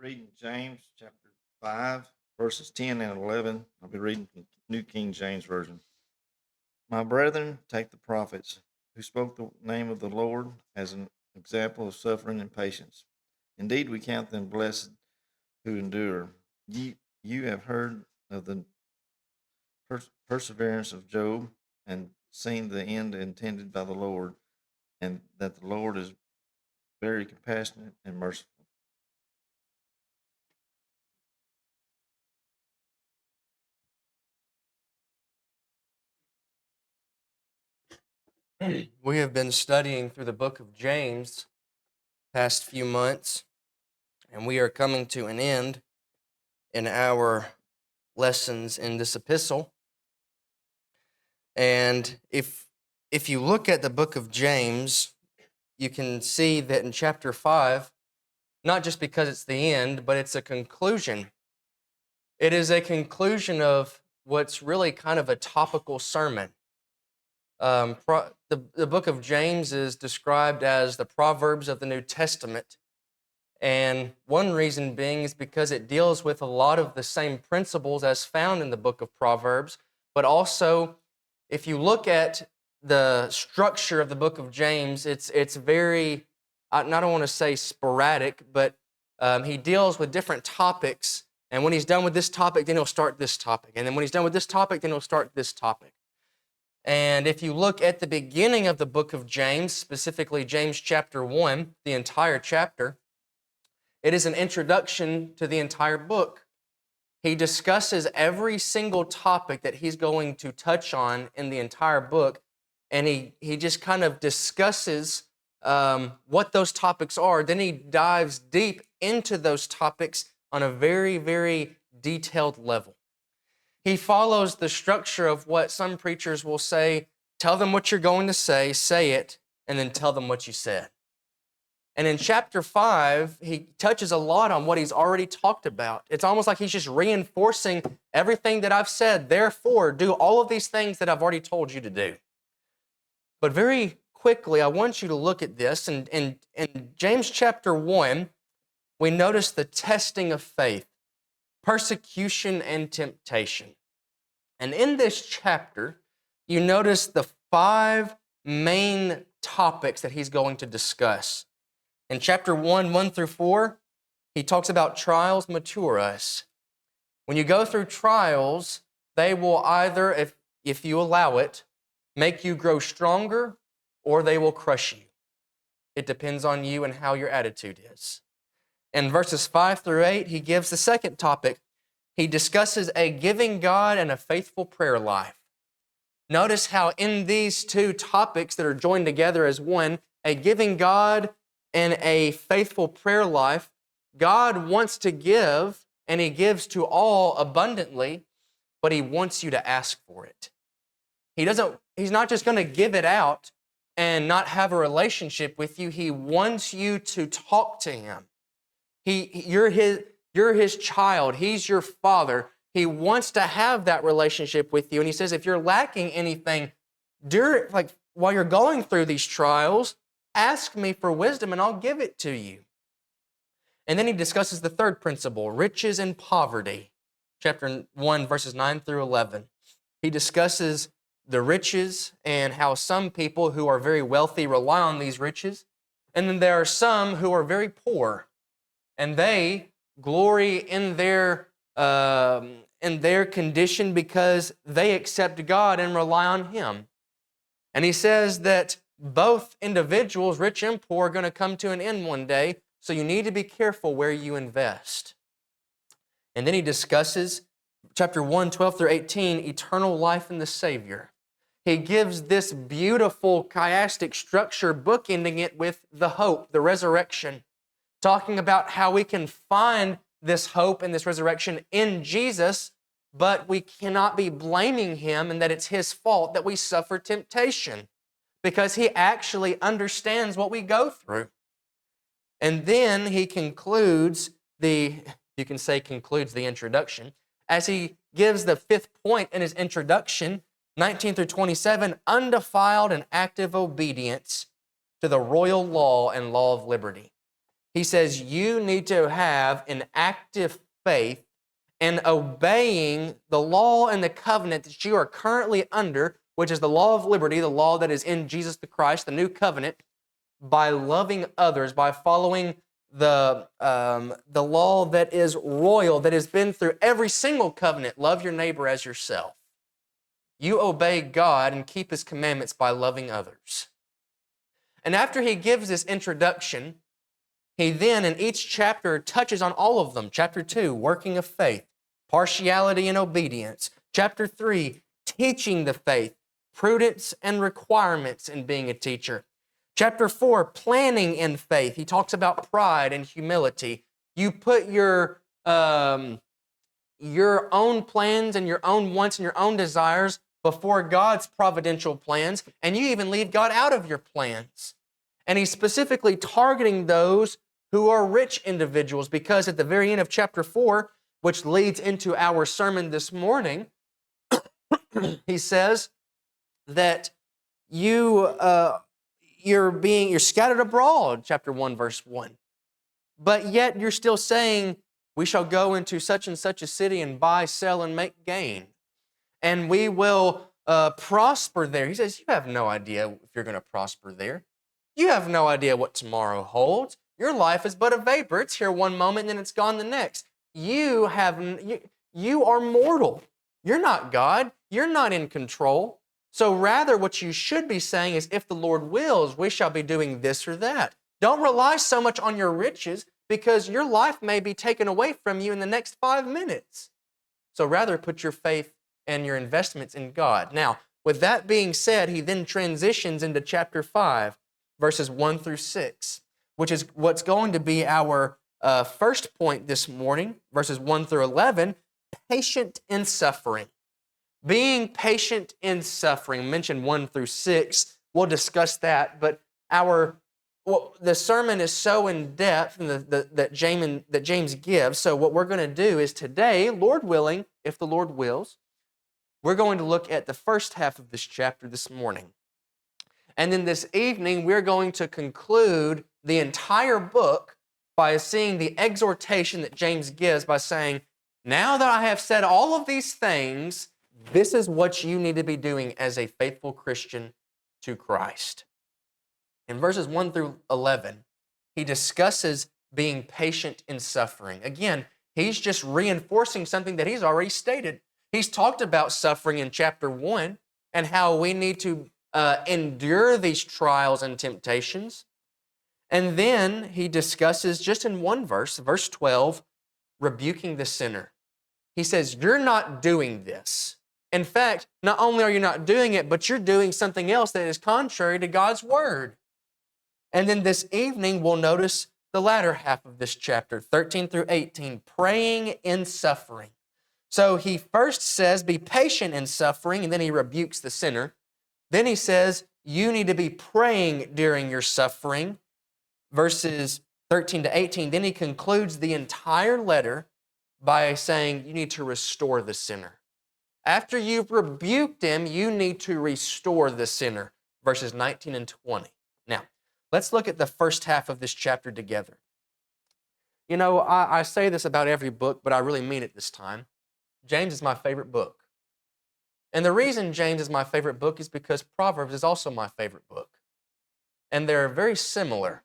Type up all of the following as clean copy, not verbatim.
reading James chapter 5, verses 10 and 11. I'll be reading from New King James Version. My brethren, take the prophets who spoke the name of the Lord as an example of suffering and patience. Indeed, we count them blessed who endure. You have heard of the perseverance of Job and seen the end intended by the Lord, and that the Lord is very compassionate and merciful. We have been studying through the book of James past few months, and we are coming to an end in our lessons in this epistle. And if you look at the book of James, you can see that in chapter 5, not just because it's the end, but it's a conclusion. It is a conclusion of what's really kind of a topical sermon. The book of James is described as the Proverbs of the New Testament. And one reason being is because it deals with a lot of the same principles as found in the book of Proverbs. But also, if you look at the structure of the book of James, it's very, I don't want to say sporadic, but he deals with different topics. And when he's done with this topic, then he'll start this topic. And then when he's done with this topic, then he'll start this topic. And if you look at the beginning of the book of James, specifically James chapter 1, the entire chapter, it is an introduction to the entire book. He discusses every single topic that he's going to touch on in the entire book, and he just kind of discusses what those topics are. Then he dives deep into those topics on a very, very detailed level. He follows the structure of what some preachers will say, tell them what you're going to say it, and then tell them what you said. And in chapter 5, he touches a lot on what he's already talked about. It's almost like he's just reinforcing everything that I've said. Therefore, do all of these things that I've already told you to do. But very quickly, I want you to look at this. And in James chapter 1, we notice the testing of faith, persecution, and temptation. And in this chapter, you notice the 5 main topics that he's going to discuss. In chapter 1, 1 through 4, he talks about trials mature us. When you go through trials, they will either, if you allow it, make you grow stronger, or they will crush you. It depends on you and how your attitude is. In verses 5 through 8, he gives the second topic. He discusses a giving God and a faithful prayer life. Notice how in these two topics that are joined together as one, a giving God and a faithful prayer life, God wants to give, and he gives to all abundantly, but he wants you to ask for it. He's not just going to give it out and not have a relationship with you. He wants you to talk to him. You're his child. He's your father. He wants to have that relationship with you. And he says, if you're lacking anything while you're going through these trials, ask me for wisdom and I'll give it to you. And then he discusses the third principle, riches and poverty. Chapter 1, verses 9 through 11. He discusses the riches and how some people who are very wealthy rely on these riches. And then there are some who are very poor, and they glory in their condition because they accept God and rely on him. And he says that both individuals, rich and poor, are going to come to an end one day, so you need to be careful where you invest. And then he discusses, chapter 1, 12 through 18, eternal life in the Savior. He gives this beautiful chiastic structure, bookending it with the hope, the resurrection, talking about how we can find this hope and this resurrection in Jesus, but we cannot be blaming him and that it's his fault that we suffer temptation, because he actually understands what we go through. And then he concludes the introduction, as he gives the 5th point in his introduction, 19 through 27, undefiled and active obedience to the royal law and law of liberty. He says you need to have an active faith in obeying the law and the covenant that you are currently under, which is the law of liberty, the law that is in Jesus the Christ, the new covenant, by loving others, by following the law that is royal, that has been through every single covenant. Love your neighbor as yourself. You obey God and keep His commandments by loving others. And after he gives this introduction, he then in each chapter touches on all of them. Chapter 2, working of faith, partiality and obedience. Chapter 3, teaching the faith, prudence and requirements in being a teacher. Chapter 4, planning in faith. He talks about pride and humility. You put your own plans and your own wants and your own desires before God's providential plans, and you even leave God out of your plans. And he's specifically targeting those who are rich individuals, because at the very end of chapter 4, which leads into our sermon this morning, he says that you're scattered abroad, chapter 1, verse 1. But yet you're still saying, we shall go into such and such a city and buy, sell, and make gain. And we will prosper there. He says, you have no idea if you're going to prosper there. You have no idea what tomorrow holds. Your life is but a vapor. It's here one moment and then it's gone the next. You are mortal. You're not God. You're not in control. So rather what you should be saying is, if the Lord wills, we shall be doing this or that. Don't rely so much on your riches, because your life may be taken away from you in the next 5 minutes. So rather put your faith and your investments in God. Now, with that being said, he then transitions into chapter 5, verses 1 through 6, which is what's going to be our first point this morning, verses 1 through 11, patient in suffering. Being patient in suffering. I mentioned 1 through 6. We'll discuss that, but the sermon is so in depth that James gives. So what we're going to do is today, Lord willing, if the Lord wills, we're going to look at the first half of this chapter this morning. And then this evening, we're going to conclude the entire book by seeing the exhortation that James gives by saying, now that I have said all of these things, this is what you need to be doing as a faithful Christian to Christ. In verses 1 through 11, he discusses being patient in suffering. Again, he's just reinforcing something that he's already stated. He's talked about suffering in chapter 1 and how we need to endure these trials and temptations. And then he discusses, just in one verse, verse 12, rebuking the sinner. He says, you're not doing this. In fact, not only are you not doing it, but you're doing something else that is contrary to God's word. And then this evening, we'll notice the latter half of this chapter, 13 through 18, praying in suffering. So he first says, be patient in suffering, and then he rebukes the sinner. Then he says, you need to be praying during your suffering, verses 13 to 18. Then he concludes the entire letter by saying, you need to restore the sinner. After you've rebuked him, you need to restore the sinner, verses 19 and 20. Now, let's look at the first half of this chapter together. You know, I say this about every book, but I really mean it this time. James is my favorite book. And the reason James is my favorite book is because Proverbs is also my favorite book. And they're very similar.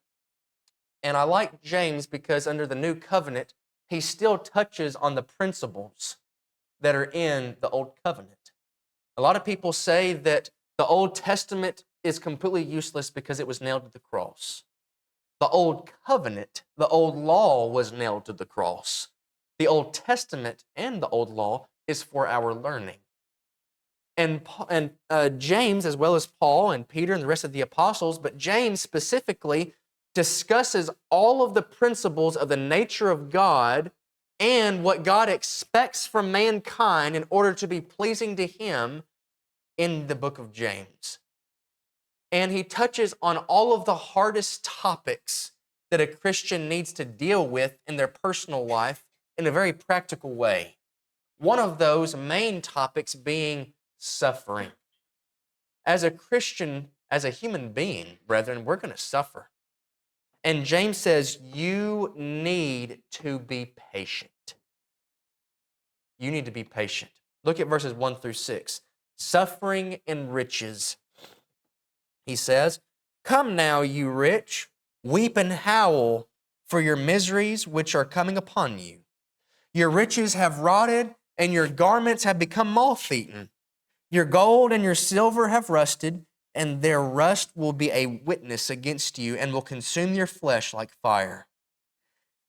And I like James because under the new covenant, he still touches on the principles that are in the old covenant. A lot of people say that the Old Testament is completely useless because it was nailed to the cross. The old covenant, the old law was nailed to the cross. The Old Testament and the old law is for our learning. And James, as well as Paul and Peter and the rest of the apostles, but James specifically discusses all of the principles of the nature of God and what God expects from mankind in order to be pleasing to Him in the book of James. And he touches on all of the hardest topics that a Christian needs to deal with in their personal life in a very practical way. One of those main topics being suffering. As a Christian, as a human being, brethren, we're going to suffer. And James says, you need to be patient. You need to be patient. Look at verses 1 through 6. Suffering and riches. He says, come now, you rich, weep and howl for your miseries which are coming upon you. Your riches have rotted, and your garments have become moth-eaten. Your gold and your silver have rusted, and their rust will be a witness against you and will consume your flesh like fire.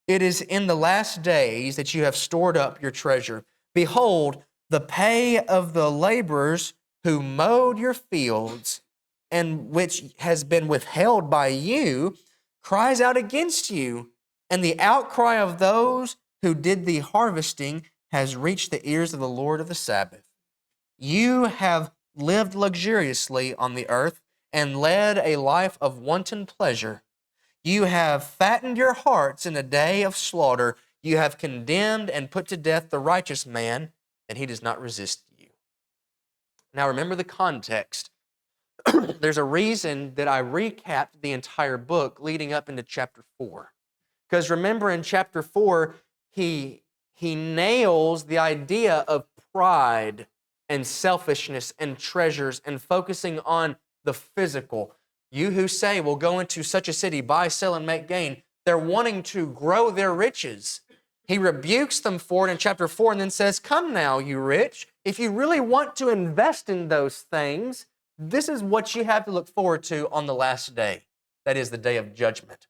It is in the last days that you have stored up your treasure. Behold, the pay of the laborers who mowed your fields and which has been withheld by you cries out against you, and the outcry of those who did the harvesting has reached the ears of the Lord of the Sabbath. You have lived luxuriously on the earth and led a life of wanton pleasure. You have fattened your hearts in a day of slaughter. You have condemned and put to death the righteous man, and he does not resist you. Now remember the context. There's a reason that I recapped the entire book leading up into chapter 4. Because remember in chapter 4, he nails the idea of pride and selfishness and treasures and focusing on the physical. You who say, we'll go into such a city, buy, sell, and make gain, they're wanting to grow their riches. He rebukes them for it in chapter 4 and then says, come now, you rich. If you really want to invest in those things, this is what you have to look forward to on the last day. That is the day of judgment.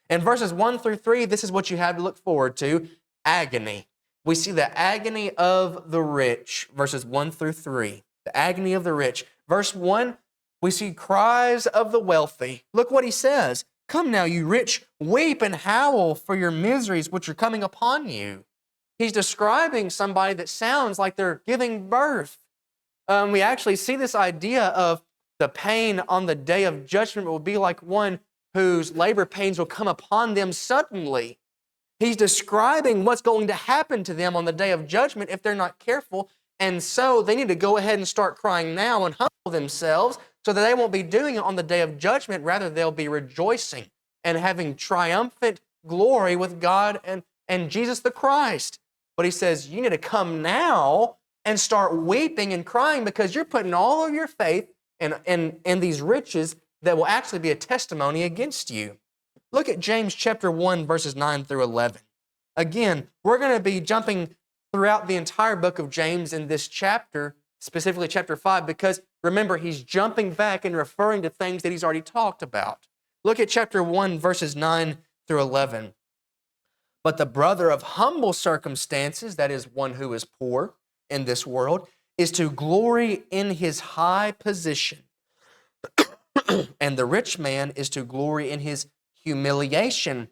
In verses 1 through 3, this is what you have to look forward to, agony. We see the agony of the rich, verses 1 through 3. The agony of the rich. Verse 1, we see cries of the wealthy. Look what he says. Come now, you rich, weep and howl for your miseries which are coming upon you. He's describing somebody that sounds like they're giving birth. We actually see this idea of the pain on the day of judgment will be like one whose labor pains will come upon them suddenly. He's describing what's going to happen to them on the day of judgment if they're not careful. And so they need to go ahead and start crying now and humble themselves so that they won't be doing it on the day of judgment. Rather, they'll be rejoicing and having triumphant glory with God and Jesus the Christ. But he says, you need to come now and start weeping and crying because you're putting all of your faith in these riches that will actually be a testimony against you. Look at James chapter 1, verses 9 through 11. Again, we're going to be jumping throughout the entire book of James in this chapter, specifically chapter 5, because remember, he's jumping back and referring to things that he's already talked about. Look at chapter 1, verses 9 through 11. But the brother of humble circumstances, that is one who is poor in this world, is to glory in his high position. And the rich man is to glory in his humiliation,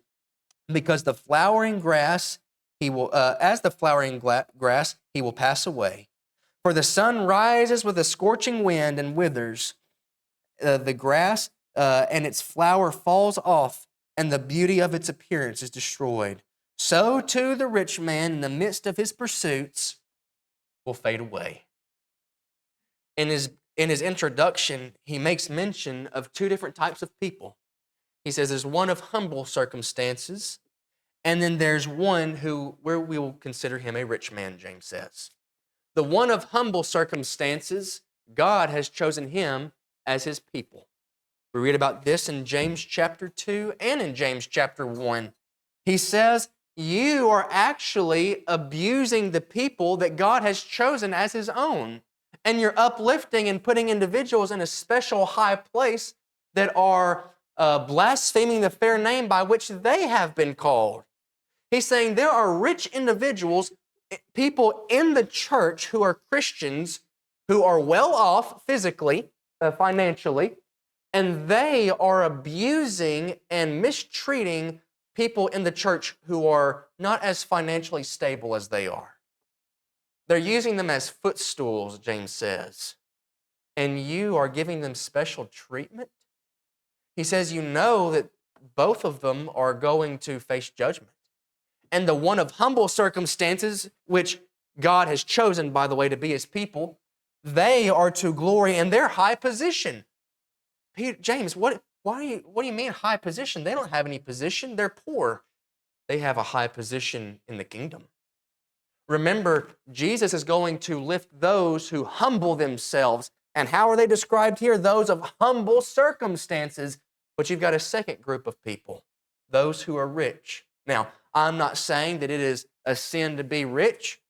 because the flowering grass, as the flowering grass, he will pass away. For the sun rises with a scorching wind and withers the grass, and its flower falls off, and the beauty of its appearance is destroyed. So too the rich man in the midst of his pursuits will fade away. In his introduction, he makes mention of two different types of people. He says there's one of humble circumstances, and then there's one where we will consider him a rich man, James says. The one of humble circumstances, God has chosen him as his people. We read about this in James chapter 2 and in James chapter 1. He says, you are actually abusing the people that God has chosen as his own. And you're uplifting and putting individuals in a special high place that are blaspheming the fair name by which they have been called. He's saying there are rich individuals, people in the church who are Christians, who are well off physically, financially, and they are abusing and mistreating people in the church who are not as financially stable as they are. They're using them as footstools, James says, and you are giving them special treatment. He says, you know that both of them are going to face judgment. And the one of humble circumstances, which God has chosen, by the way, to be his people, they are to glory in their high position. James, what What do you mean high position? They don't have any position. They're poor. They have a high position in the kingdom. Remember, Jesus is going to lift those who humble themselves. And how are they described here? Those of humble circumstances. But you've got a second group of people, those who are rich. Now, I'm not saying that it is a sin to be rich.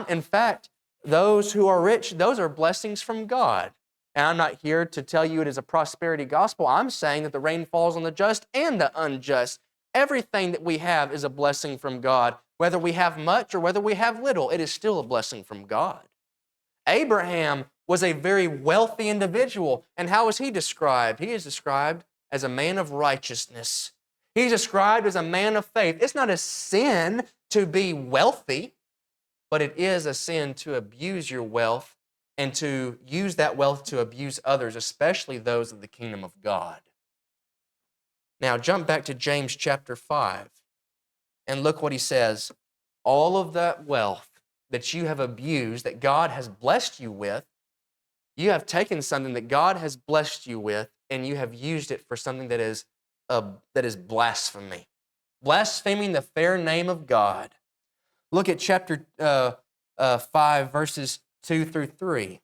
In fact, those who are rich, those are blessings from God. And I'm not here to tell you it is a prosperity gospel. I'm saying that the rain falls on the just and the unjust. Everything that we have is a blessing from God. Whether we have much or whether we have little, it is still a blessing from God. Abraham was a very wealthy individual. And how is he described? He is described as a man of righteousness. He's described as a man of faith. It's not a sin to be wealthy, but it is a sin to abuse your wealth and to use that wealth to abuse others, especially those of the kingdom of God. Now, jump back to James chapter 5 and look what he says. All of that wealth that you have abused, that God has blessed you with, you have taken something that God has blessed you with and you have used it for something that is blasphemy. Blaspheming the fair name of God. Look at chapter 5, verses 2 through 3.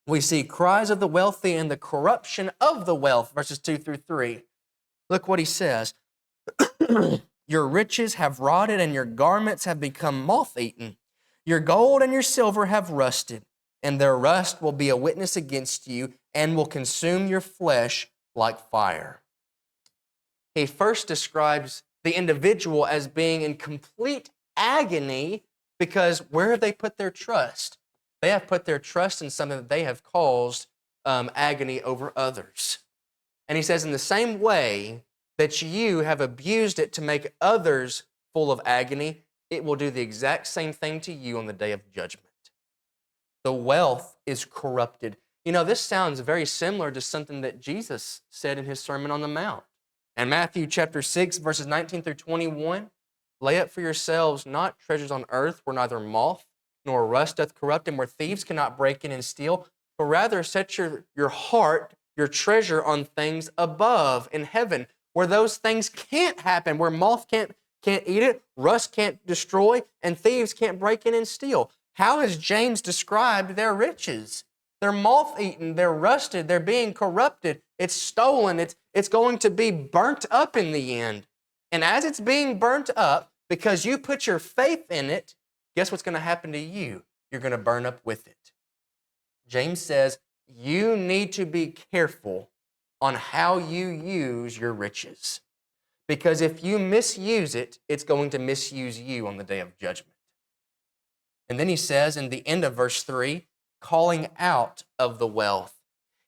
We see cries of the wealthy and the corruption of the wealth, verses 2 through 3. Look what he says. Your riches have rotted and your garments have become moth-eaten. Your gold and your silver have rusted, and their rust will be a witness against you and will consume your flesh like fire. He first describes the individual as being in complete agony because where have they put their trust? They have put their trust in something that they have caused agony over others. And he says, in the same way that you have abused it to make others full of agony, it will do the exact same thing to you on the day of judgment. The wealth is corrupted. You know, this sounds very similar to something that Jesus said in his Sermon on the Mount. In Matthew chapter 6, verses 19 through 21, lay up for yourselves not treasures on earth where neither moth nor rust doth corrupt and where thieves cannot break in and steal, but rather set your heart, your treasure on things above in heaven, where those things can't happen, where moth can't eat it, rust can't destroy, and thieves can't break in and steal. How has James described their riches? They're moth-eaten, they're rusted, they're being corrupted, it's stolen, it's going to be burnt up in the end. And as it's being burnt up, because you put your faith in it, guess what's going to happen to you? You're going to burn up with it. James says, you need to be careful on how you use your riches. Because if you misuse it, it's going to misuse you on the day of judgment. And then he says in the end of verse 3, calling out of the wealth.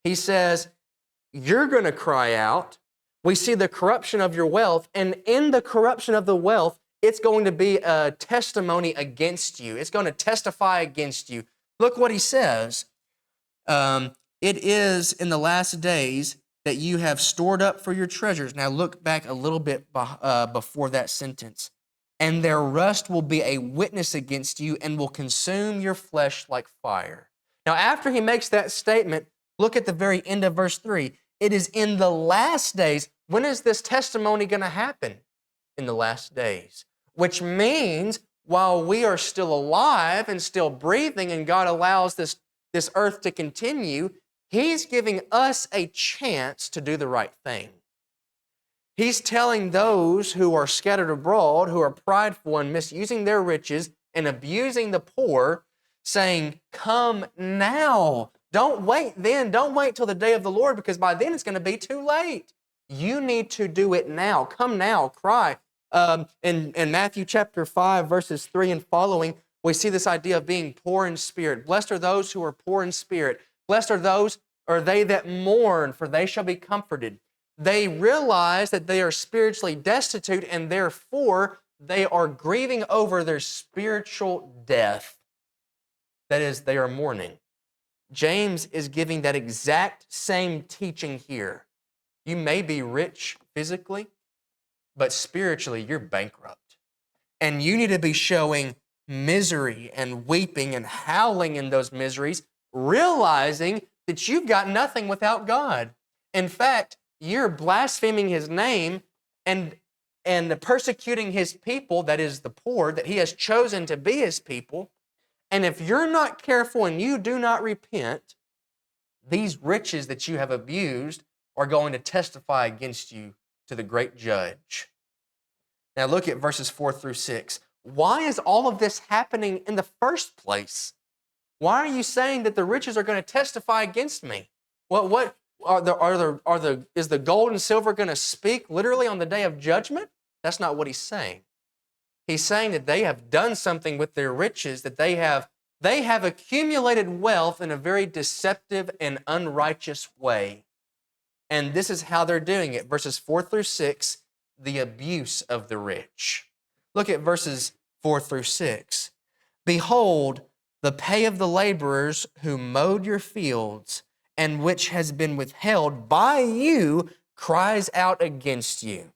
He says, you're going to cry out. We see the corruption of your wealth, and in the corruption of the wealth, it's going to be a testimony against you. It's going to testify against you. Look what he says. It is in the last days that you have stored up for your treasures. Now look back a little bit before that sentence. And their rust will be a witness against you and will consume your flesh like fire. Now after he makes that statement, look at the very end of verse 3. It is in the last days. When is this testimony going to happen? In the last days. Which means while we are still alive and still breathing and God allows this earth to continue, He's giving us a chance to do the right thing. He's telling those who are scattered abroad, who are prideful and misusing their riches and abusing the poor, saying, come now. Don't wait then. Don't wait till the day of the Lord, because by then it's going to be too late. You need to do it now. Come now, cry. In Matthew chapter 5, verses 3 and following, we see this idea of being poor in spirit. Blessed are those who are poor in spirit. Blessed are they that mourn, for they shall be comforted. They realize that they are spiritually destitute, and therefore they are grieving over their spiritual death. That is, they are mourning. James is giving that exact same teaching here. You may be rich physically, but spiritually you're bankrupt. And you need to be showing misery and weeping and howling in those miseries, realizing that you've got nothing without God. In fact, you're blaspheming his name and persecuting his people, that is the poor, that he has chosen to be his people. And if you're not careful and you do not repent, these riches that you have abused are going to testify against you to the great judge. Now look at verses 4 through 6. Why is all of this happening in the first place? Why are you saying that the riches are going to testify against me? What is the gold and silver going to speak literally on the day of judgment? That's not what he's saying. He's saying that they have done something with their riches, that they have accumulated wealth in a very deceptive and unrighteous way. And this is how they're doing it. Verses 4 through 6, the abuse of the rich. Look at verses 4 through 6. Behold, the pay of the laborers who mowed your fields, and which has been withheld by you, cries out against you.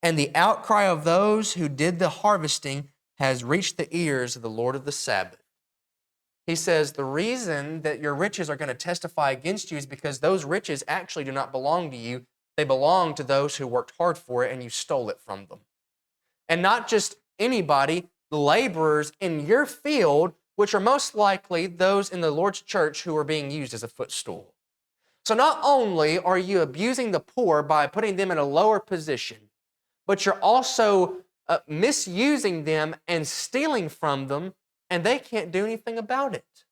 And the outcry of those who did the harvesting has reached the ears of the Lord of the Sabbath. He says the reason that your riches are going to testify against you is because those riches actually do not belong to you. They belong to those who worked hard for it and you stole it from them. And not just anybody, the laborers in your field, which are most likely those in the Lord's church who are being used as a footstool. So not only are you abusing the poor by putting them in a lower position, but you're also misusing them and stealing from them, and they can't do anything about it.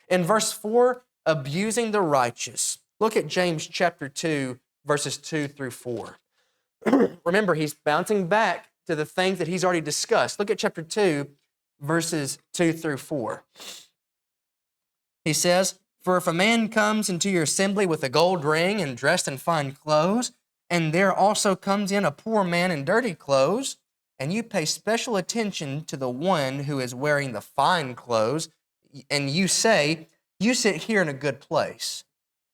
In verse 4, abusing the righteous. Look at James chapter 2, verses 2 through 4. Remember, he's bouncing back to the things that he's already discussed. Look at chapter 2, verses 2 through 4. He says, "For if a man comes into your assembly with a gold ring and dressed in fine clothes, and there also comes in a poor man in dirty clothes, and you pay special attention to the one who is wearing the fine clothes, and you say, 'You sit here in a good place.'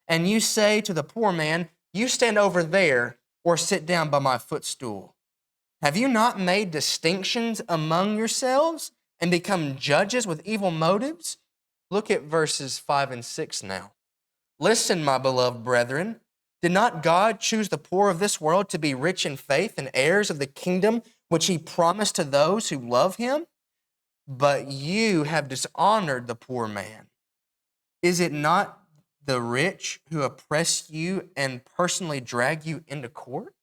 And you say to the poor man, 'You stand over there, or sit down by my footstool.' Have you not made distinctions among yourselves and become judges with evil motives?" Look at verses 5 and 6 now. "Listen, my beloved brethren. Did not God choose the poor of this world to be rich in faith and heirs of the kingdom which he promised to those who love him? But you have dishonored the poor man. Is it not the rich who oppress you and personally drag you into court?"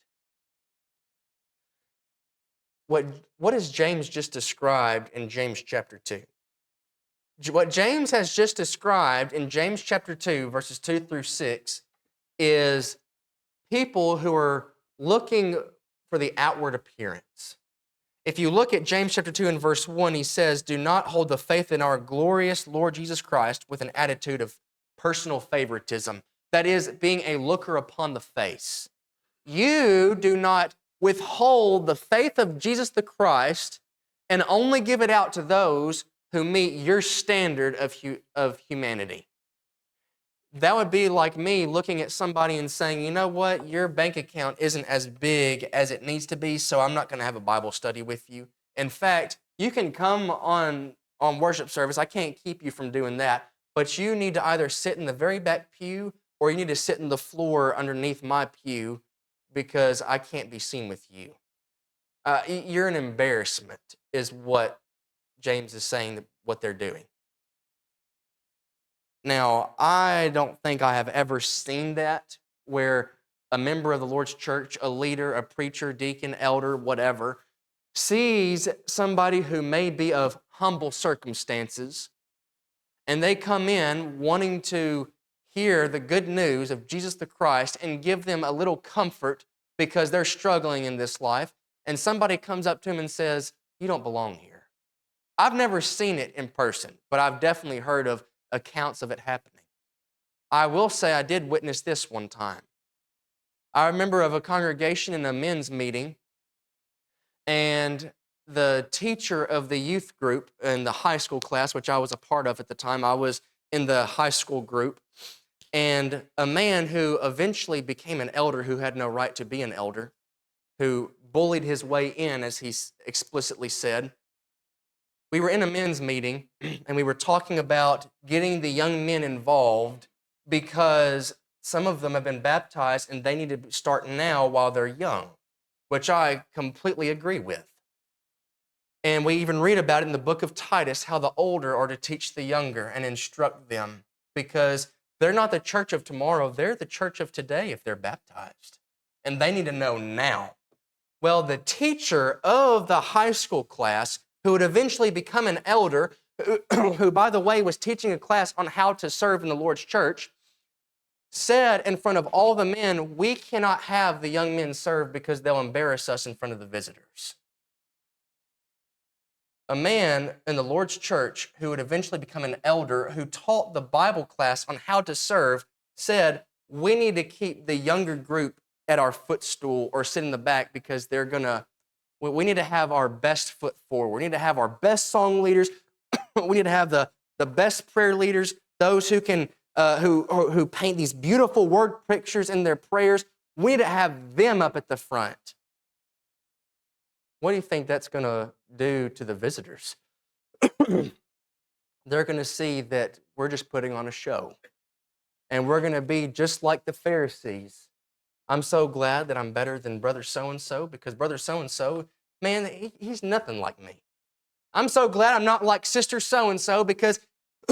What has James just described in James chapter 2? What James has just described in James chapter 2, verses 2 through 6, is people who are looking for the outward appearance. If you look at James chapter 2 and verse 1, he says, "Do not hold the faith in our glorious Lord Jesus Christ with an attitude of personal favoritism." That is, being a looker upon the face. You do not withhold the faith of Jesus the Christ and only give it out to those who meet your standard of humanity. That would be like me looking at somebody and saying, "You know what, your bank account isn't as big as it needs to be, so I'm not going to have a Bible study with you. In fact, you can come on worship service. I can't keep you from doing that, but you need to either sit in the very back pew or you need to sit in the floor underneath my pew because I can't be seen with you." You're an embarrassment, is what James is saying that what they're doing. Now, I don't think I have ever seen that where a member of the Lord's church, a leader, a preacher, deacon, elder, whatever, sees somebody who may be of humble circumstances, and they come in wanting to hear the good news of Jesus the Christ and give them a little comfort because they're struggling in this life, and somebody comes up to them and says, "You don't belong here." I've never seen it in person, but I've definitely heard of accounts of it happening. I will say I did witness this one time. I remember of a congregation in a men's meeting, and the teacher of the youth group in the high school class, which I was a part of at the time, I was in the high school group, and a man who eventually became an elder who had no right to be an elder, who bullied his way in, as he explicitly said. We were in a men's meeting, and we were talking about getting the young men involved because some of them have been baptized and they need to start now while they're young, which I completely agree with. And we even read about it in the book of Titus, how the older are to teach the younger and instruct them, because they're not the church of tomorrow, they're the church of today if they're baptized. And they need to know now. Well, the teacher of the high school class, who would eventually become an elder, who, by the way, was teaching a class on how to serve in the Lord's church, said in front of all the men, we cannot have the young men serve because they'll embarrass us in front of the visitors. A man in the Lord's church who would eventually become an elder, who taught the Bible class on how to serve, said, we need to keep the younger group at our footstool or sit in the back because we need to have our best foot forward. We need to have our best song leaders. We need to have the best prayer leaders, those who can, who paint these beautiful word pictures in their prayers. We need to have them up at the front. What do you think that's going to do to the visitors? They're going to see that we're just putting on a show. And we're going to be just like the Pharisees. I'm so glad that I'm better than brother so-and-so because brother so-and-so, man, he's nothing like me. I'm so glad I'm not like sister so-and-so because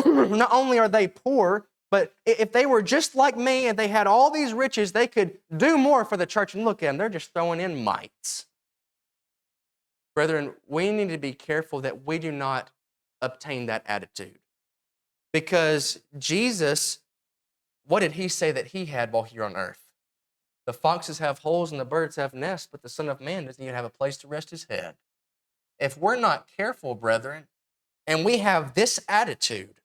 not only are they poor, but if they were just like me and they had all these riches, they could do more for the church. And look at them, they're just throwing in mites. Brethren, we need to be careful that we do not obtain that attitude. Because Jesus, what did he say that he had while here on earth? The foxes have holes and the birds have nests, but the Son of Man doesn't even have a place to rest his head. If we're not careful, brethren, and we have this attitude,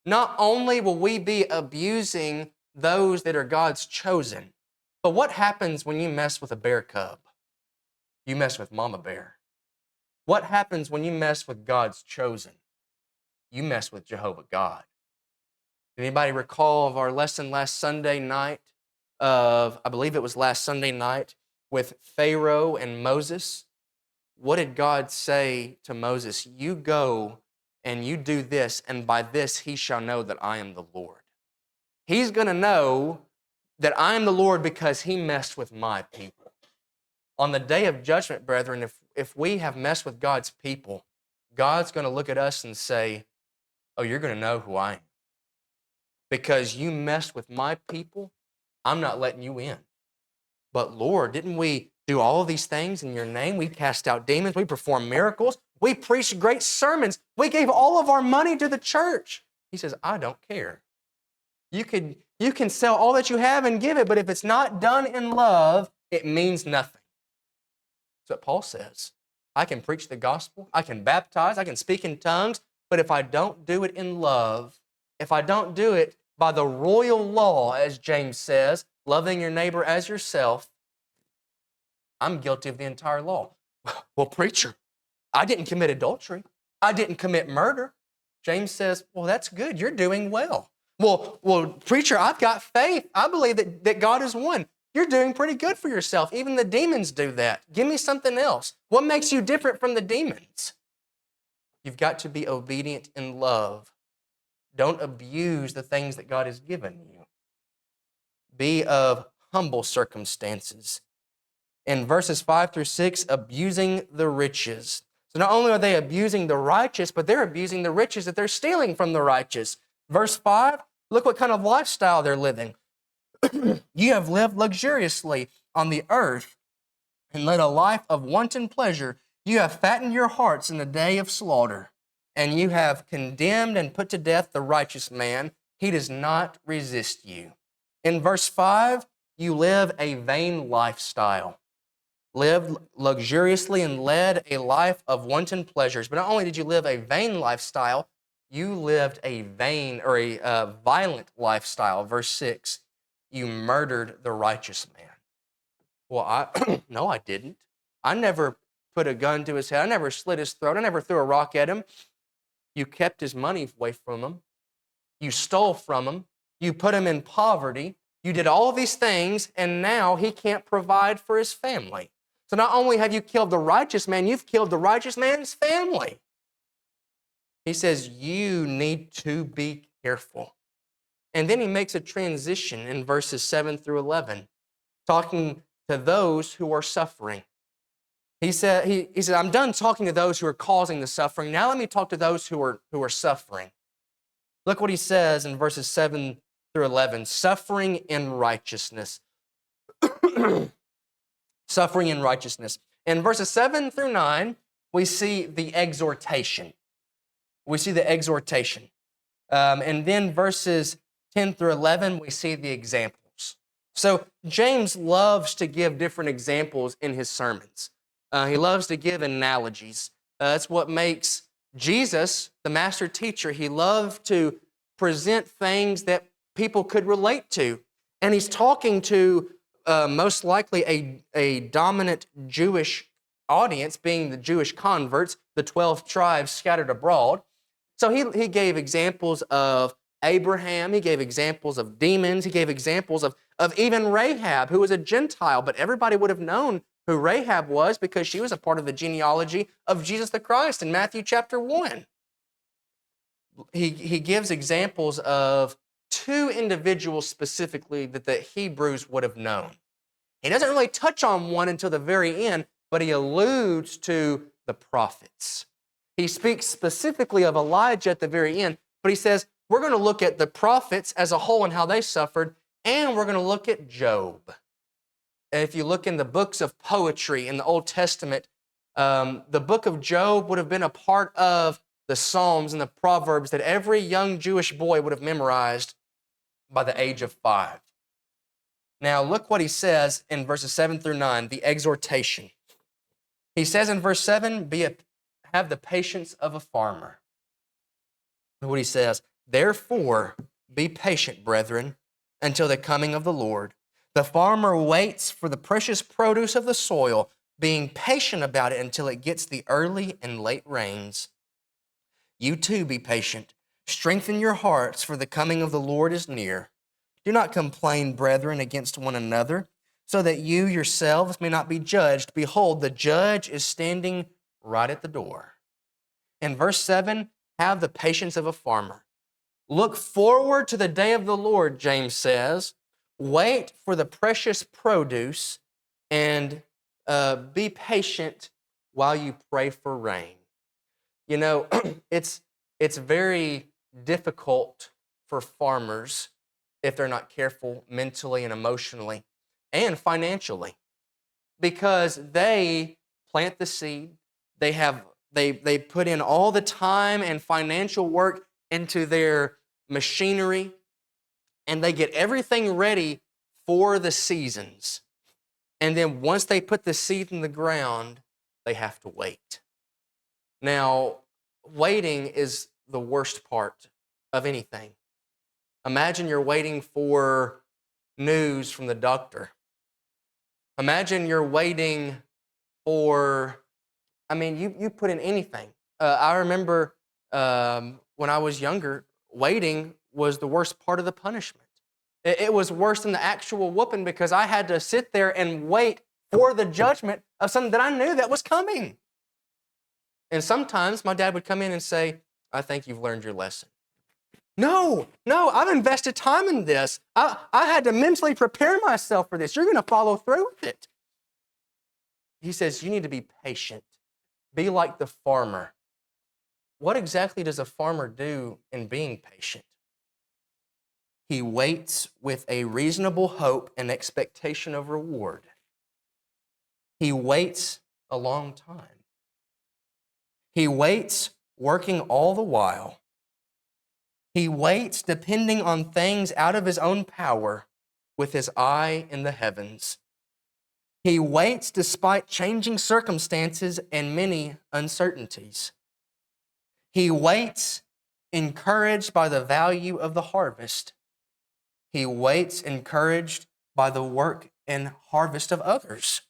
not only will we be abusing those that are God's chosen, but what happens when you mess with a bear cub? You mess with Mama Bear. What happens when you mess with God's chosen? You mess with Jehovah God. Anybody recall of our lesson last Sunday night I believe it was last Sunday night, with Pharaoh and Moses? What did God say to Moses? You go and you do this, and by this he shall know that I am the Lord. He's going to know that I am the Lord because he messed with my people. On the day of judgment, brethren, if we have messed with God's people, God's going to look at us and say, oh, you're going to know who I am. Because you messed with my people, I'm not letting you in. But Lord, didn't we do all of these things in your name? We cast out demons. We performed miracles. We preached great sermons. We gave all of our money to the church. He says, I don't care. You can sell all that you have and give it, but if it's not done in love, it means nothing. That's what Paul says. I can preach the gospel. I can baptize. I can speak in tongues. But if I don't do it in love, if I don't do it by the royal law, as James says, loving your neighbor as yourself, I'm guilty of the entire law. Well, preacher, I didn't commit adultery. I didn't commit murder. James says, well, that's good. You're doing well. Well, preacher, I've got faith. I believe that God is one. You're doing pretty good for yourself. Even the demons do that. Give me something else. What makes you different from the demons? You've got to be obedient in love. Don't abuse the things that God has given you. Be of humble circumstances. In verses 5 through 6, abusing the riches. So not only are they abusing the righteous, but they're abusing the riches that they're stealing from the righteous. Verse 5, look what kind of lifestyle they're living. You have lived luxuriously on the earth and led a life of wanton pleasure. You have fattened your hearts in the day of slaughter, and you have condemned and put to death the righteous man. He does not resist you. In verse 5, you live a vain lifestyle. Lived luxuriously and led a life of wanton pleasures. But not only did you live a vain lifestyle, you lived a vain or a violent lifestyle. Verse 6, you murdered the righteous man. Well, no, I didn't. I never put a gun to his head. I never slit his throat. I never threw a rock at him. You kept his money away from him. You stole from him. You put him in poverty. You did all of these things, and now he can't provide for his family. So not only have you killed the righteous man, you've killed the righteous man's family. He says, you need to be careful. And then he makes a transition in verses 7 through 11, talking to those who are suffering. He said, I'm done talking to those who are causing the suffering. Now let me talk to those who are suffering. Look what he says in verses 7 through 11, suffering in righteousness. Suffering in righteousness. In verses 7 through 9, we see the exhortation. We see the exhortation. And then verses 10 through 11, we see the examples. So James loves to give different examples in his sermons. He loves to give analogies. That's what makes Jesus, the master teacher, he loved to present things that people could relate to. And he's talking to most likely a dominant Jewish audience, being the Jewish converts, the 12 tribes scattered abroad. So he gave examples of Abraham, he gave examples of demons, he gave examples of even Rahab, who was a Gentile, but everybody would have known who Rahab was because she was a part of the genealogy of Jesus the Christ in Matthew chapter 1. He gives examples of two individuals specifically that the Hebrews would have known. He doesn't really touch on one until the very end, but he alludes to the prophets. He speaks specifically of Elijah at the very end, but he says, we're going to look at the prophets as a whole and how they suffered, and we're going to look at Job. And if you look in the books of poetry in the Old Testament, the book of Job would have been a part of the Psalms and the Proverbs that every young Jewish boy would have memorized by the age of 5. Now, look what he says in verses 7 through 9, the exhortation. He says in verse 7, have the patience of a farmer. Look what he says, therefore, be patient, brethren, until the coming of the Lord. The farmer waits for the precious produce of the soil, being patient about it until it gets the early and late rains. You too be patient. Strengthen your hearts, for the coming of the Lord is near. Do not complain, brethren, against one another, so that you yourselves may not be judged. Behold, the judge is standing right at the door. In verse 7, have the patience of a farmer. Look forward to the day of the Lord, James says. Wait for the precious produce and be patient while you pray for rain. You know, it's very difficult for farmers if they're not careful mentally and emotionally and financially, because they plant the seed, they put in all the time and financial work into their machinery, and they get everything ready for the seasons. And then once they put the seed in the ground, they have to wait. Now, waiting is the worst part of anything. Imagine you're waiting for news from the doctor. Imagine you're waiting for, you put in anything. I remember when I was younger, waiting was the worst part of the punishment. It was worse than the actual whooping because I had to sit there and wait for the judgment of something that I knew that was coming. And sometimes my dad would come in and say, I think you've learned your lesson. No, I've invested time in this. I had to mentally prepare myself for this. You're going to follow through with it. He says, you need to be patient. Be like the farmer. What exactly does a farmer do in being patient? He waits with a reasonable hope and expectation of reward. He waits a long time. He waits working all the while. He waits depending on things out of his own power with his eye in the heavens. He waits despite changing circumstances and many uncertainties. He waits encouraged by the value of the harvest. He waits encouraged by the work and harvest of others.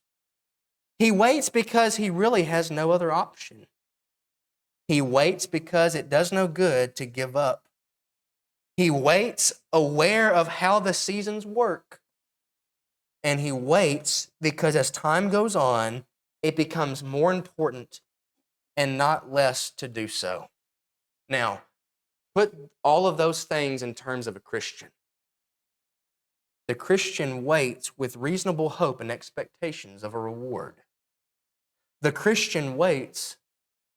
He waits because he really has no other option. He waits because it does no good to give up. He waits aware of how the seasons work. And he waits because as time goes on, it becomes more important and not less to do so. Now, put all of those things in terms of a Christian. The Christian waits with reasonable hope and expectations of a reward. The Christian waits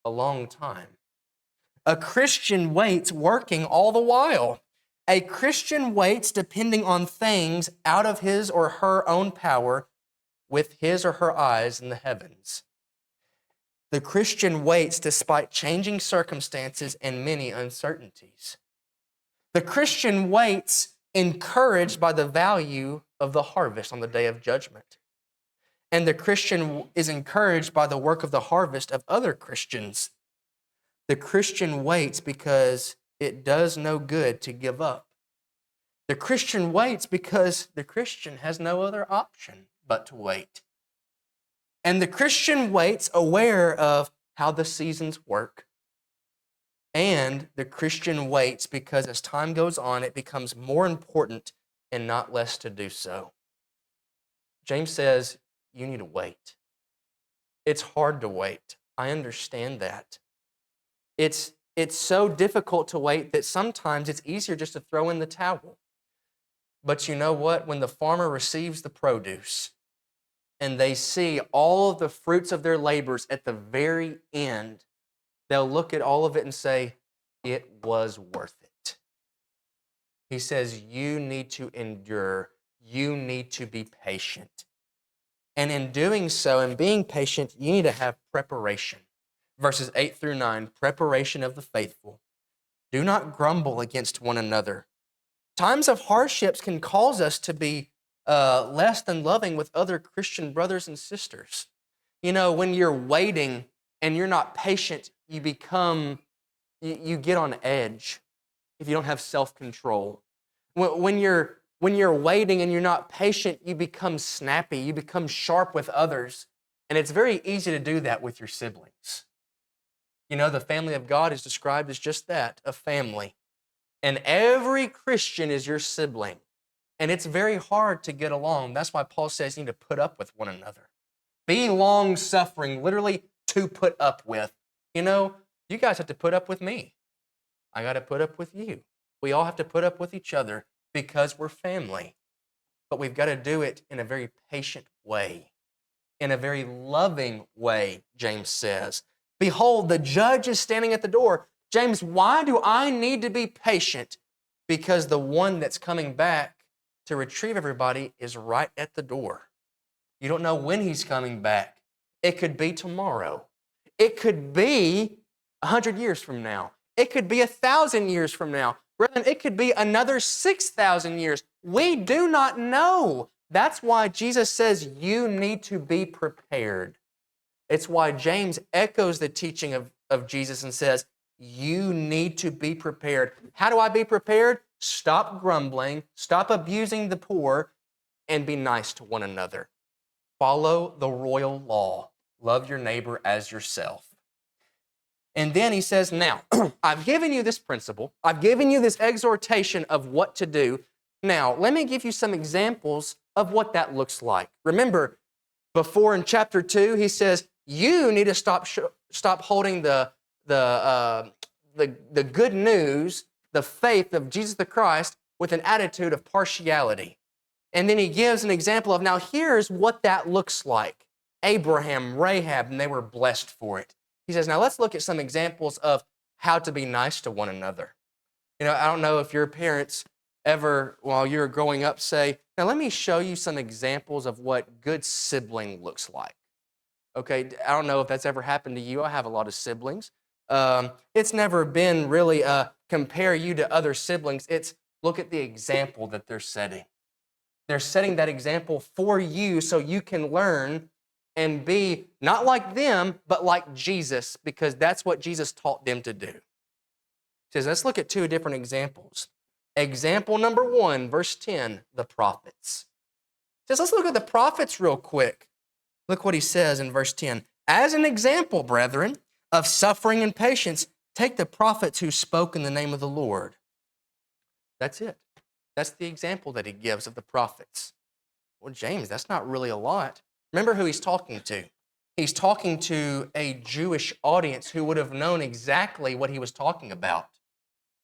a long time. A Christian waits working all the while. A Christian waits depending on things out of his or her own power with his or her eyes in the heavens. The Christian waits despite changing circumstances and many uncertainties. The Christian waits encouraged by the value of the harvest on the day of judgment. And the Christian is encouraged by the work of the harvest of other Christians. The Christian waits because it does no good to give up. The Christian waits because the Christian has no other option but to wait. And the Christian waits aware of how the seasons work. And the Christian waits because as time goes on, it becomes more important and not less to do so. James says, you need to wait. It's hard to wait. I understand that. It's so difficult to wait that sometimes it's easier just to throw in the towel. But you know what? When the farmer receives the produce and they see all of the fruits of their labors at the very end, they'll look at all of it and say, it was worth it. He says, you need to endure. You need to be patient. And in doing so and being patient, you need to have preparation. Verses 8 through 9, preparation of the faithful. Do not grumble against one another. Times of hardships can cause us to be less than loving with other Christian brothers and sisters. You know, when you're waiting and you're not patient, you get on edge if you don't have self-control. When you're waiting and you're not patient, you become snappy, you become sharp with others. And it's very easy to do that with your siblings. You know, the family of God is described as just that, a family. And every Christian is your sibling. And it's very hard to get along. That's why Paul says you need to put up with one another. Be long-suffering, literally to put up with. You know, you guys have to put up with me. I got to put up with you. We all have to put up with each other because we're family. But we've got to do it in a very patient way, in a very loving way, James says. Behold, the judge is standing at the door. James, why do I need to be patient? Because the one that's coming back to retrieve everybody is right at the door. You don't know when he's coming back. It could be tomorrow. It could be 100 years from now. It could be 1,000 years from now. Brethren, it could be another 6,000 years. We do not know. That's why Jesus says you need to be prepared. It's why James echoes the teaching of Jesus and says, you need to be prepared. How do I be prepared? Stop grumbling, stop abusing the poor, and be nice to one another. Follow the royal law. Love your neighbor as yourself. And then he says, now, I've given you this principle. I've given you this exhortation of what to do. Now, let me give you some examples of what that looks like. Remember, before in chapter 2, he says, you need to stop holding the good news, the faith of Jesus the Christ, with an attitude of partiality. And then he gives an example of, now here's what that looks like. Abraham, Rahab, and they were blessed for it. He says, now let's look at some examples of how to be nice to one another. You know, I don't know if your parents ever, while you were growing up, say, now let me show you some examples of what good sibling looks like. Okay, I don't know if that's ever happened to you. I have a lot of siblings. It's never been really compare you to other siblings. It's look at the example that they're setting. They're setting that example for you so you can learn and be not like them, but like Jesus, because that's what Jesus taught them to do. He says, let's look at two different examples. Example number 1, verse 10, the prophets. He says, let's look at the prophets real quick. Look what he says in verse 10. As an example, brethren, of suffering and patience, take the prophets who spoke in the name of the Lord. That's it. That's the example that he gives of the prophets. Well, James, that's not really a lot. Remember who he's talking to. He's talking to a Jewish audience who would have known exactly what he was talking about.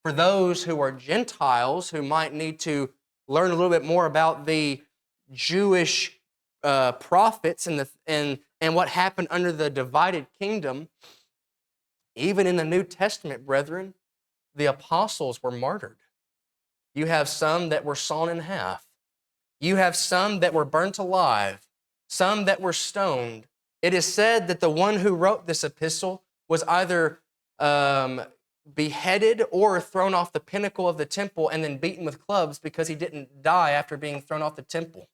For those who are Gentiles who might need to learn a little bit more about the Jewish prophets and what happened under the divided kingdom, even in the New Testament, brethren, the apostles were martyred. You have some that were sawn in half. You have some that were burnt alive, some that were stoned. It is said that the one who wrote this epistle was either beheaded or thrown off the pinnacle of the temple and then beaten with clubs because he didn't die after being thrown off the temple.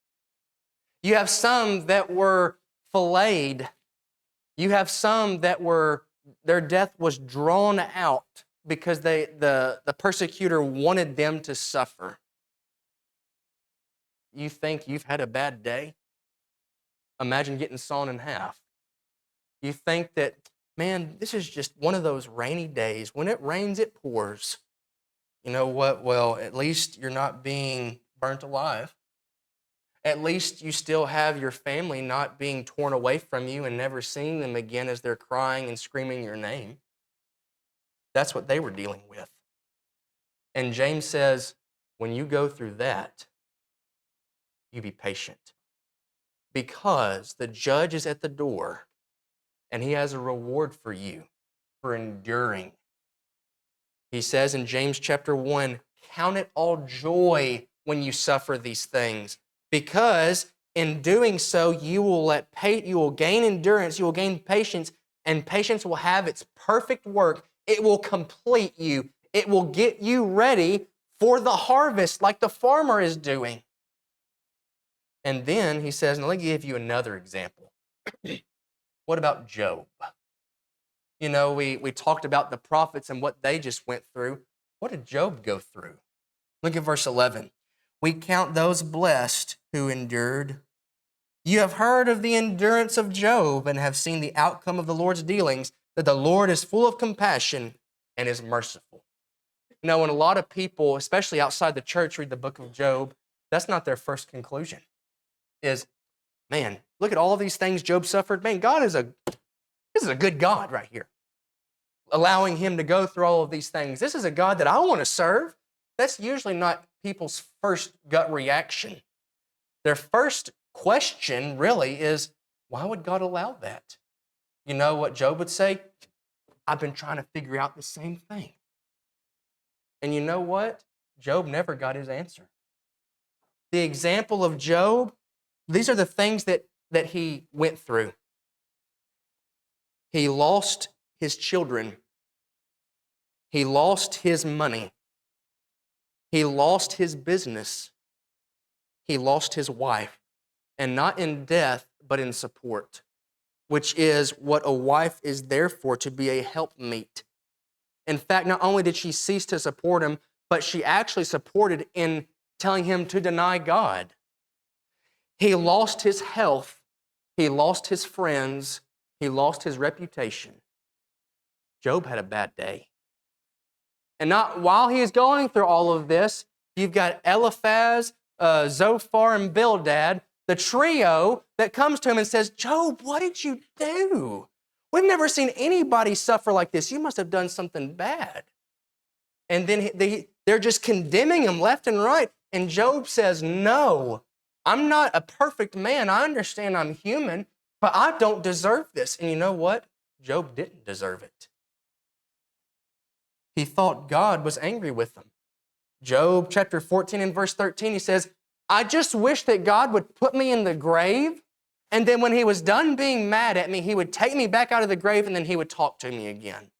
You have some that were filleted. You have some that their death was drawn out because the persecutor wanted them to suffer. You think you've had a bad day? Imagine getting sawn in half. You think that, man, this is just one of those rainy days. When it rains, it pours. You know what? Well, at least you're not being burnt alive. At least you still have your family not being torn away from you and never seeing them again as they're crying and screaming your name. That's what they were dealing with. And James says, when you go through that, you be patient. Because the judge is at the door and he has a reward for you for enduring. He says in James chapter 1, count it all joy when you suffer these things, because in doing so you will gain endurance, you will gain patience, and patience will have its perfect work. It will complete you. It will get you ready for the harvest like the farmer is doing. And then he says, and let me give you another example. What about Job? You know, we talked about the prophets and what they just went through. What did Job go through? Look at verse 11. We count those blessed who endured. You have heard of the endurance of Job and have seen the outcome of the Lord's dealings, that the Lord is full of compassion and is merciful. You know, when a lot of people, especially outside the church, read the book of Job, that's not their first conclusion. Is, man, look at all these things Job suffered. Man, this is a good God right here, allowing him to go through all of these things. This is a God that I want to serve. That's usually not people's first gut reaction. Their first question really is, why would God allow that? You know what Job would say? I've been trying to figure out the same thing. And you know what? Job never got his answer. The example of Job, these are the things that he went through. He lost his children. He lost his money. He lost his business. He lost his wife. And not in death, but in support, which is what a wife is there for, to be a helpmeet. In fact, not only did she cease to support him, but she actually supported in telling him to deny God. He lost his health. He lost his friends. He lost his reputation. Job had a bad day. And not while he is going through all of this, you've got Eliphaz, Zophar, and Bildad, the trio that comes to him and says, Job, what did you do? We've never seen anybody suffer like this. You must have done something bad. And then they're just condemning him left and right. And Job says, no, I'm not a perfect man. I understand I'm human, but I don't deserve this. And you know what? Job didn't deserve it. He thought God was angry with him. Job chapter 14 and verse 13, he says, I just wish that God would put me in the grave, and then when he was done being mad at me, he would take me back out of the grave and then he would talk to me again.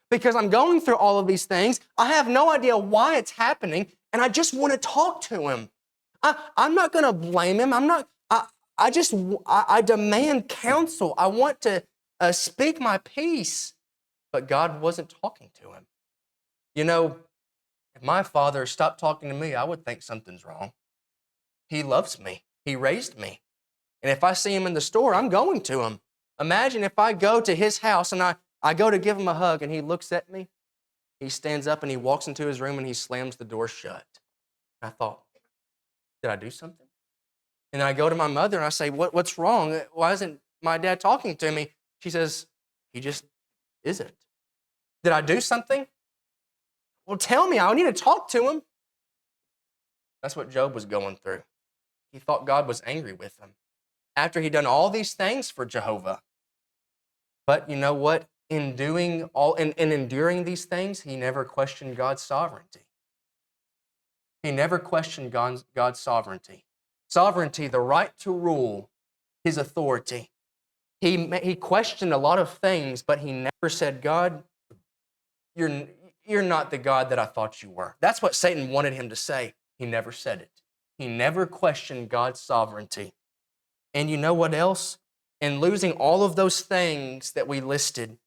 Because I'm going through all of these things, I have no idea why it's happening, and I just want to talk to him. I'm not going to blame him. I demand counsel. I want to speak my piece. But God wasn't talking to him. You know, if my father stopped talking to me, I would think something's wrong. He loves me. He raised me. And if I see him in the store, I'm going to him. Imagine if I go to his house and I go to give him a hug and he looks at me, he stands up and he walks into his room and he slams the door shut. I thought, did I do something? And I go to my mother and I say, what's wrong? Why isn't my dad talking to me? She says, he just isn't. Did I do something? Well, tell me. I need to talk to him. That's what Job was going through. He thought God was angry with him after he'd done all these things for Jehovah. But you know what? In doing all and enduring these things, he never questioned God's sovereignty. He never questioned God's sovereignty. Sovereignty, the right to rule, his authority. He questioned a lot of things, but he never said, God, you're not the God that I thought you were. That's what Satan wanted him to say. He never said it. He never questioned God's sovereignty. And you know what else? In losing all of those things that we listed,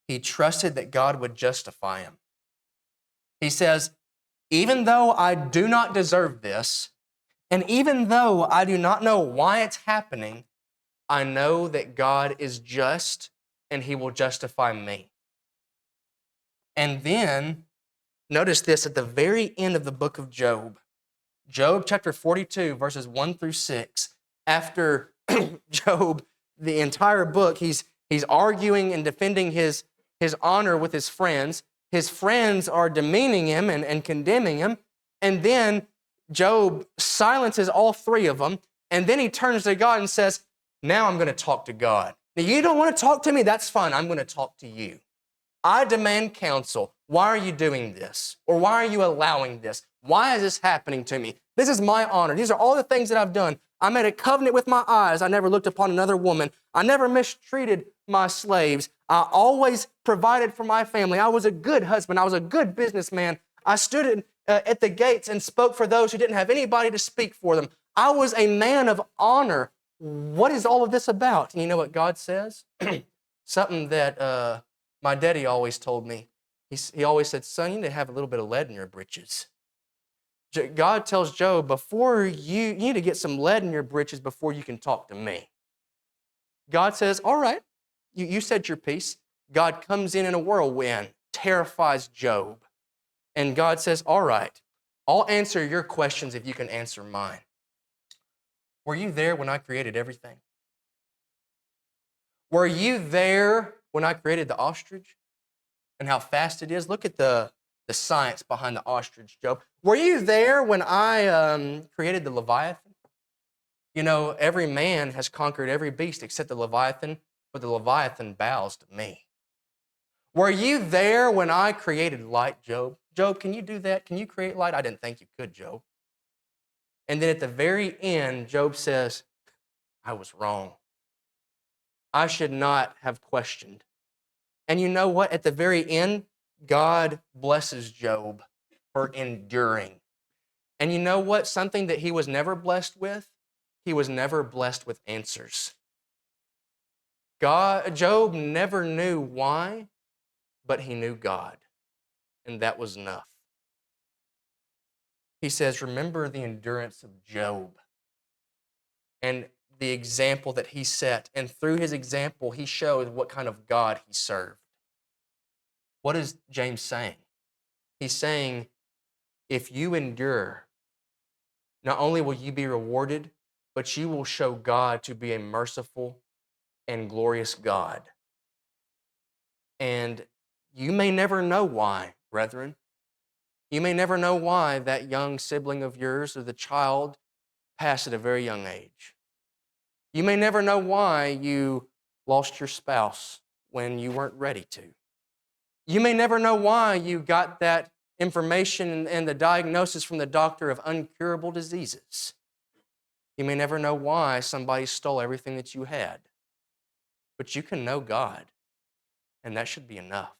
he trusted that God would justify him. He says, even though I do not deserve this, and even though I do not know why it's happening, I know that God is just and he will justify me. And then, notice this at the very end of the book of Job. Job chapter 42, verses 1 through 6. After Job, the entire book, he's arguing and defending his honor with his friends. His friends are demeaning him and condemning him. And then Job silences all three of them. And then he turns to God and says, now I'm going to talk to God. Now, you don't want to talk to me? That's fine. I'm going to talk to you. I demand counsel. Why are you doing this? Or why are you allowing this? Why is this happening to me? This is my honor. These are all the things that I've done. I made a covenant with my eyes. I never looked upon another woman. I never mistreated my slaves. I always provided for my family. I was a good husband. I was a good businessman. I stood at the gates and spoke for those who didn't have anybody to speak for them. I was a man of honor. What is all of this about? And you know what God says? Something that my daddy always told me. He always said, son, you need to have a little bit of lead in your britches. God tells Job, you need to get some lead in your britches before you can talk to me. God says, all right, you said your piece. God comes in a whirlwind, terrifies Job. And God says, all right, I'll answer your questions if you can answer mine. Were you there when I created everything? Were you there when I created the ostrich and how fast it is? Look at the science behind the ostrich, Job. Were you there when I created the Leviathan? You know, every man has conquered every beast except the Leviathan, but the Leviathan bows to me. Were you there when I created light, Job? Job, can you do that? Can you create light? I didn't think you could, Job. And then at the very end, Job says, I was wrong. I should not have questioned. And you know what? At the very end, God blesses Job for enduring. And you know what? Something that he was never blessed with, he was never blessed with answers. Job never knew why, but he knew God, and that was enough. He says, remember the endurance of Job and the example that he set. And through his example, he showed what kind of God he served. What is James saying? He's saying, if you endure, not only will you be rewarded, but you will show God to be a merciful and glorious God. And you may never know why, brethren. You may never know why that young sibling of yours or the child passed at a very young age. You may never know why you lost your spouse when you weren't ready to. You may never know why you got that information and the diagnosis from the doctor of incurable diseases. You may never know why somebody stole everything that you had. But you can know God, and that should be enough.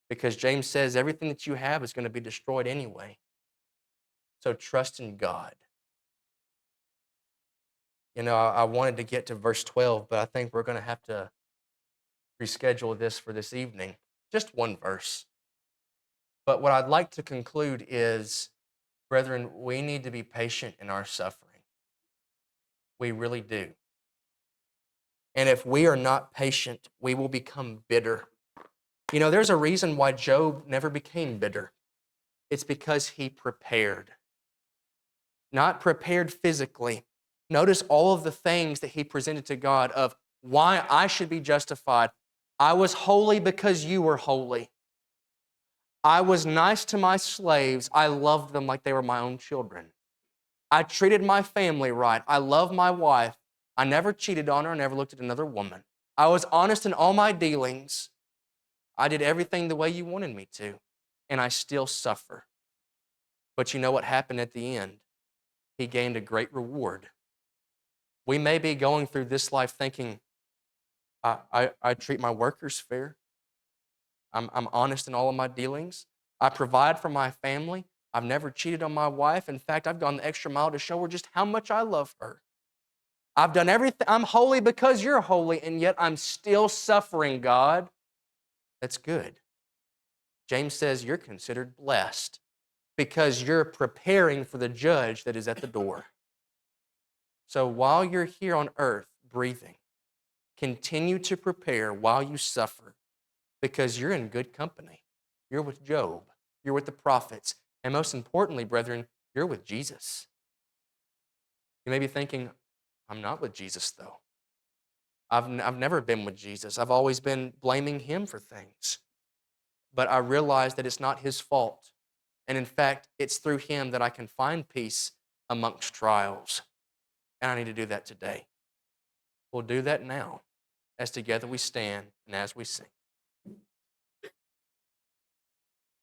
Because James says everything that you have is going to be destroyed anyway. So trust in God. You know, I wanted to get to verse 12, but I think we're going to have to reschedule this for this evening. Just one verse. But what I'd like to conclude is, brethren, we need to be patient in our suffering. We really do. And if we are not patient, we will become bitter. You know, there's a reason why Job never became bitter. It's because he prepared. Not prepared physically. Notice all of the things that he presented to God of why I should be justified. I was holy because you were holy. I was nice to my slaves. I loved them like they were my own children. I treated my family right. I loved my wife. I never cheated on her. I never looked at another woman. I was honest in all my dealings. I did everything the way you wanted me to, and I still suffer. But you know what happened at the end? He gained a great reward. We may be going through this life thinking, I treat my workers fair. I'm honest in all of my dealings. I provide for my family. I've never cheated on my wife. In fact, I've gone the extra mile to show her just how much I love her. I've done everything. I'm holy because you're holy, and yet I'm still suffering, God. That's good. James says you're considered blessed because you're preparing for the judge that is at the door. So while you're here on earth breathing, continue to prepare while you suffer because you're in good company. You're with Job. You're with the prophets. And most importantly, brethren, you're with Jesus. You may be thinking, I'm not with Jesus, though. I've never been with Jesus. I've always been blaming him for things. But I realize that it's not his fault. And in fact, it's through him that I can find peace amongst trials. And I need to do that today. We'll do that now as together we stand and as we sing.